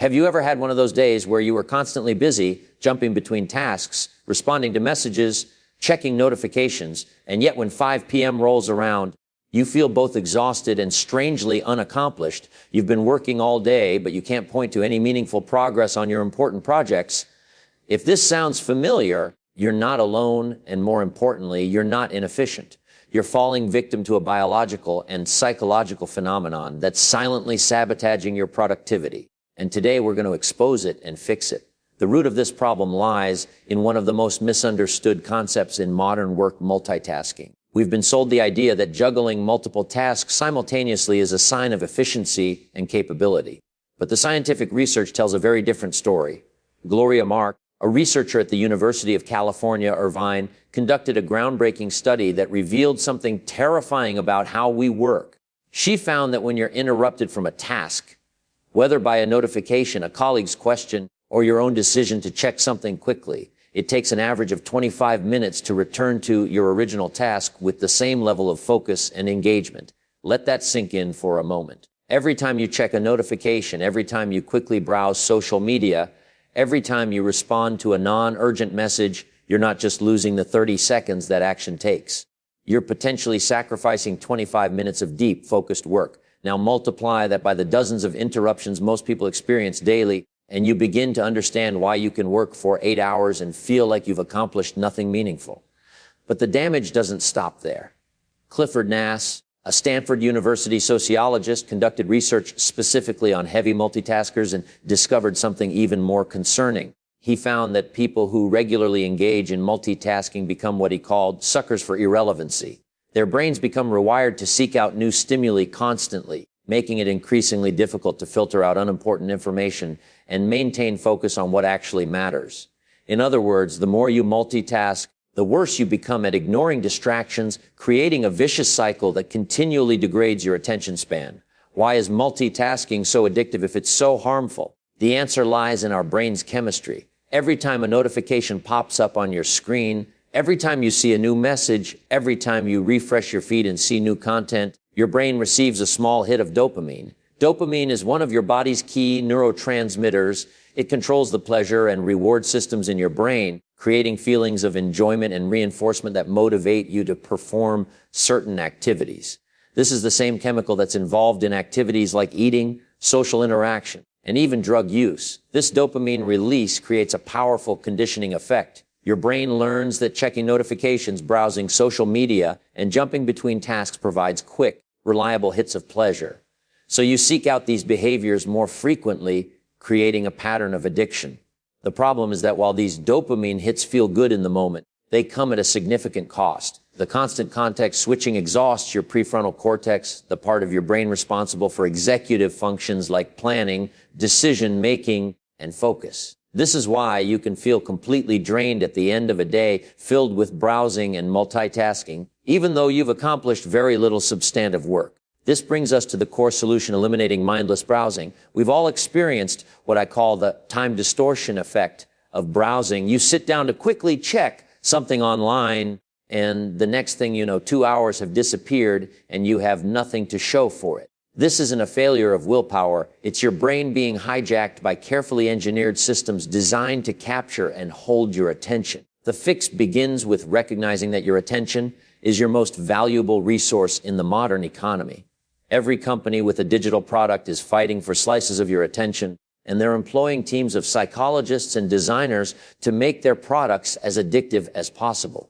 Have you ever had one of those days where you were constantly busy, jumping between tasks, responding to messages, checking notifications, and yet when 5 p.m. rolls around, you feel both exhausted and strangely unaccomplished? You've been working all day, but you can't point to any meaningful progress on your important projects. If this sounds familiar, you're not alone, and more importantly, you're not inefficient. You're falling victim to a biological and psychological phenomenon that's silently sabotaging your productivity. And today we're going to expose it and fix it. The root of this problem lies in one of the most misunderstood concepts in modern work: multitasking. We've been sold the idea that juggling multiple tasks simultaneously is a sign of efficiency and capability. But the scientific research tells a very different story. Gloria Mark, a researcher at the University of California, Irvine, conducted a groundbreaking study that revealed something terrifying about how we work. She found that when you're interrupted from a task, whether by a notification, a colleague's question, or your own decision to check something quickly, it takes an average of 25 minutes to return to your original task with the same level of focus and engagement. Let that sink in for a moment. Every time you check a notification, every time you quickly browse social media, every time you respond to a non-urgent message, you're not just losing the 30 seconds that action takes. You're potentially sacrificing 25 minutes of deep, focused work. Now multiply that by the dozens of interruptions most people experience daily, and you begin to understand why you can work for 8 hours and feel like you've accomplished nothing meaningful. But the damage doesn't stop there. Clifford Nass, a Stanford University sociologist, conducted research specifically on heavy multitaskers and discovered something even more concerning. He found that people who regularly engage in multitasking become what he called suckers for irrelevancy. Their brains become rewired to seek out new stimuli constantly, making it increasingly difficult to filter out unimportant information and maintain focus on what actually matters. In other words, the more you multitask, the worse you become at ignoring distractions, creating a vicious cycle that continually degrades your attention span. Why is multitasking so addictive if it's so harmful? The answer lies in our brain's chemistry. Every time a notification pops up on your screen, every time you see a new message, every time you refresh your feed and see new content, your brain receives a small hit of dopamine. Dopamine is one of your body's key neurotransmitters. It controls the pleasure and reward systems in your brain, creating feelings of enjoyment and reinforcement that motivate you to perform certain activities. This is the same chemical that's involved in activities like eating, social interaction, and even drug use. This dopamine release creates a powerful conditioning effect. Your brain learns that checking notifications, browsing social media, and jumping between tasks provides quick, reliable hits of pleasure. So you seek out these behaviors more frequently, creating a pattern of addiction. The problem is that while these dopamine hits feel good in the moment, they come at a significant cost. The constant context switching exhausts your prefrontal cortex, the part of your brain responsible for executive functions like planning, decision-making, and focus. This is why you can feel completely drained at the end of a day filled with browsing and multitasking, even though you've accomplished very little substantive work. This brings us to the core solution: eliminating mindless browsing. We've all experienced what I call the time distortion effect of browsing. You sit down to quickly check something online, and the next thing you know, 2 hours have disappeared and you have nothing to show for it. This isn't a failure of willpower. It's your brain being hijacked by carefully engineered systems designed to capture and hold your attention. The fix begins with recognizing that your attention is your most valuable resource in the modern economy. Every company with a digital product is fighting for slices of your attention, and they're employing teams of psychologists and designers to make their products as addictive as possible.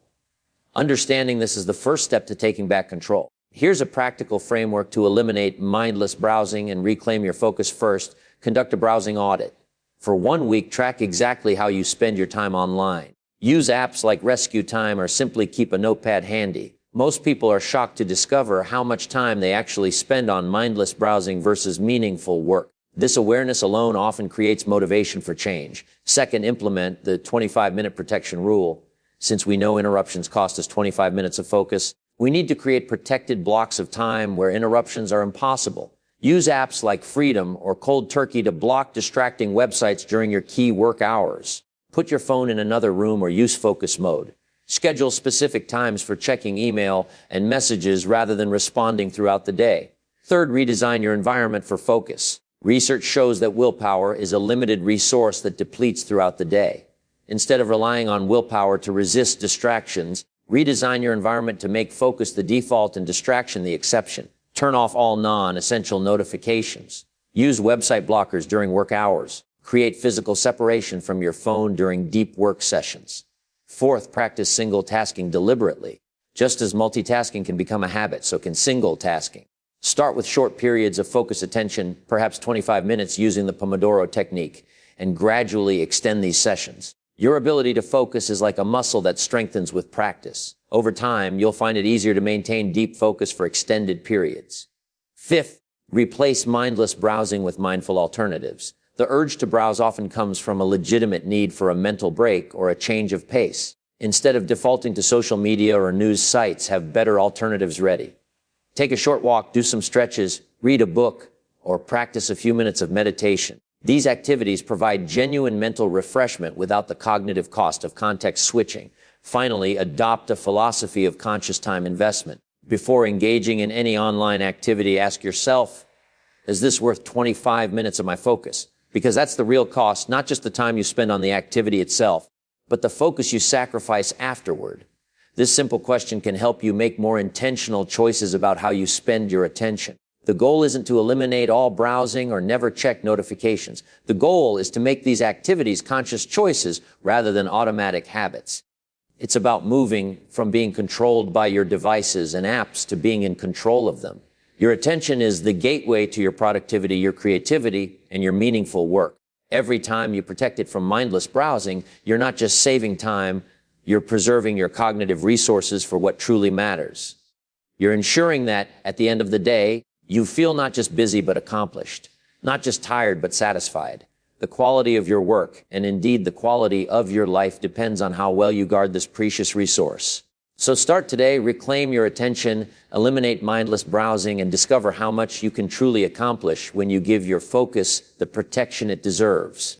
Understanding this is the first step to taking back control. Here's a practical framework to eliminate mindless browsing and reclaim your focus. First, conduct a browsing audit. For 1 week, track exactly how you spend your time online. Use apps like Rescue Time or simply keep a notepad handy. Most people are shocked to discover how much time they actually spend on mindless browsing versus meaningful work. This awareness alone often creates motivation for change. Second, implement the 25-minute protection rule. Since we know interruptions cost us 25 minutes of focus, we need to create protected blocks of time where interruptions are impossible. Use apps like Freedom or Cold Turkey to block distracting websites during your key work hours. Put your phone in another room or use focus mode. Schedule specific times for checking email and messages rather than responding throughout the day. Third, redesign your environment for focus. Research shows that willpower is a limited resource that depletes throughout the day. Instead of relying on willpower to resist distractions, redesign your environment to make focus the default and distraction the exception. Turn off all non-essential notifications. Use website blockers during work hours. Create physical separation from your phone during deep work sessions. Fourth, practice single tasking deliberately. Just as multitasking can become a habit, so can single tasking. Start with short periods of focused attention, perhaps 25 minutes using the Pomodoro technique, and gradually extend these sessions. Your ability to focus is like a muscle that strengthens with practice. Over time, you'll find it easier to maintain deep focus for extended periods. Fifth, replace mindless browsing with mindful alternatives. The urge to browse often comes from a legitimate need for a mental break or a change of pace. Instead of defaulting to social media or news sites, have better alternatives ready. Take a short walk, do some stretches, read a book, or practice a few minutes of meditation. These activities provide genuine mental refreshment without the cognitive cost of context switching. Finally, adopt a philosophy of conscious time investment. Before engaging in any online activity, ask yourself, is this worth 25 minutes of my focus? Because that's the real cost, not just the time you spend on the activity itself, but the focus you sacrifice afterward. This simple question can help you make more intentional choices about how you spend your attention. The goal isn't to eliminate all browsing or never check notifications. The goal is to make these activities conscious choices rather than automatic habits. It's about moving from being controlled by your devices and apps to being in control of them. Your attention is the gateway to your productivity, your creativity, and your meaningful work. Every time you protect it from mindless browsing, you're not just saving time, you're preserving your cognitive resources for what truly matters. You're ensuring that, at the end of the day, you feel not just busy but accomplished, not just tired but satisfied. The quality of your work, and indeed the quality of your life, depends on how well you guard this precious resource. So start today, reclaim your attention, eliminate mindless browsing, and discover how much you can truly accomplish when you give your focus the protection it deserves.